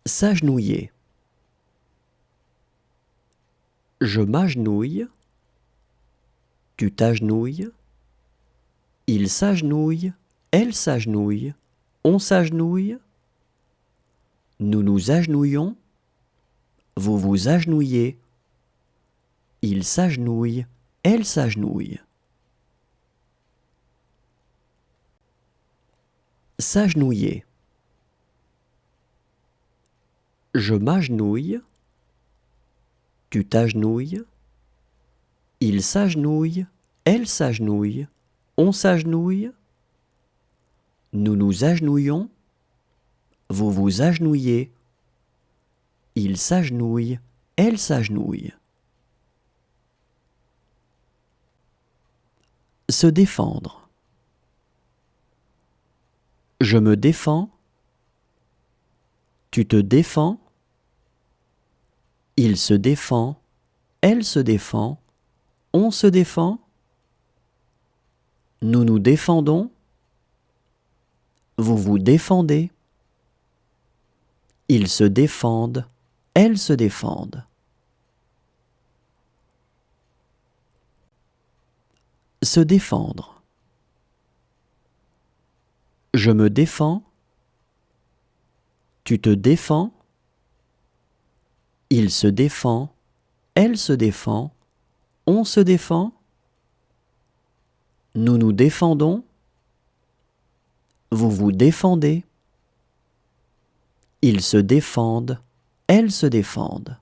S'agenouiller. Je m'agenouille. Tu t'agenouilles. Il s'agenouille. Elle s'agenouille. On s'agenouille. Nous nous agenouillons. Vous vous agenouillez. Il s'agenouille. Elle s'agenouille. S'agenouiller. Je m'agenouille. Tu t'agenouilles. Il s'agenouille. Elle s'agenouille. On s'agenouille. Nous nous agenouillons. Vous vous agenouillez. Il s'agenouille. Elle s'agenouille. Se défendre. Je me défends. Tu te défends. Il se défend. Elle se défend. On se défend. Nous nous défendons. Vous vous défendez. Ils se défendent. Elles se défendent. Se défendre. Je me défends. Tu te défends. Il se défend. Elle se défend. On se défend. Nous nous défendons. Vous vous défendez. Ils se défendent. Elles se défendent.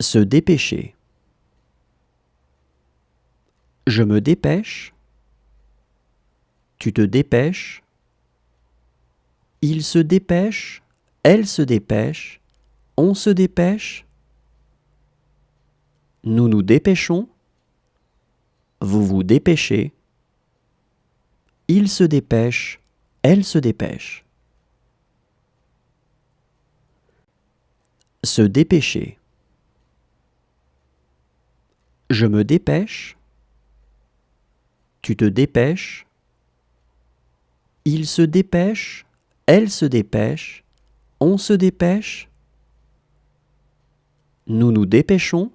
Se dépêcher. Je me dépêche. Tu te dépêches. Il se dépêche. Elle se dépêche. On se dépêche. Nous nous dépêchons. Vous vous dépêchez. Il se dépêche. Elle se dépêche. Se dépêcher. Je me dépêche. Tu te dépêches. Il se dépêche. Elle se dépêche. On se dépêche. Nous nous dépêchons.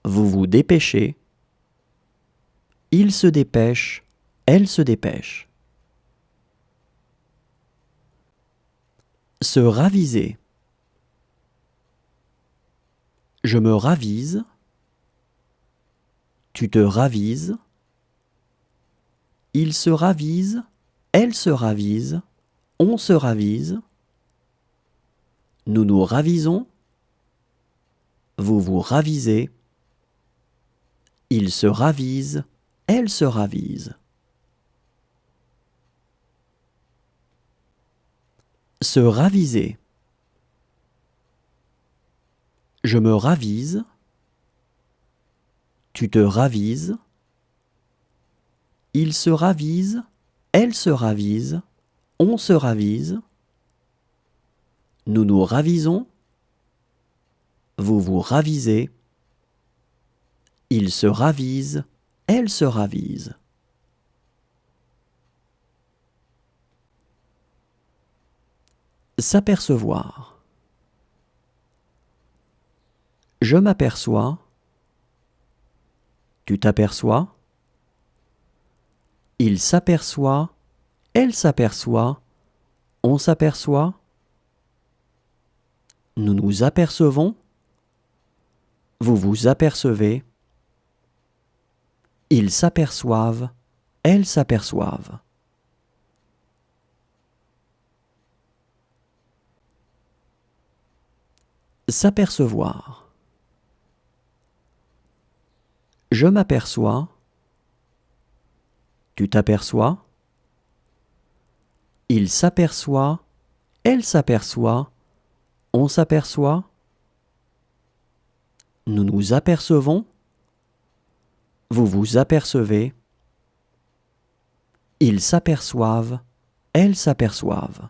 Vous vous dépêchez. Il se dépêche. Elle se dépêche. Se raviser. Je me ravise. Tu te ravises. Il se ravise. Elle se ravise. On se ravise. Nous nous ravisons. Vous vous ravisez. Il se ravise. Elle se ravise. Se raviser. Je me ravise. Tu te ravises. Il se ravise. Elle se ravise. On se ravise. Nous nous ravisons. Vous vous ravisez. Il se ravise. Elle se ravise. S'apercevoir. Je m'aperçois. Tu t'aperçois. Il s'aperçoit. Elle s'aperçoit. On s'aperçoit. Nous nous apercevons. Vous vous apercevez. Ils s'aperçoivent. Elles s'aperçoivent. S'apercevoir. Je m'aperçois. Tu t'aperçois. Il s'aperçoit. Elle s'aperçoit. On s'aperçoit. Nous nous apercevons. Vous vous apercevez. Ils s'aperçoivent. Elles s'aperçoivent.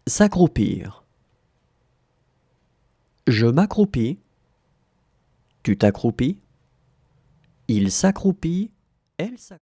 S'accroupir. Je m'accroupis. Tu t'accroupis. Il s'accroupit, elle s'accroupit.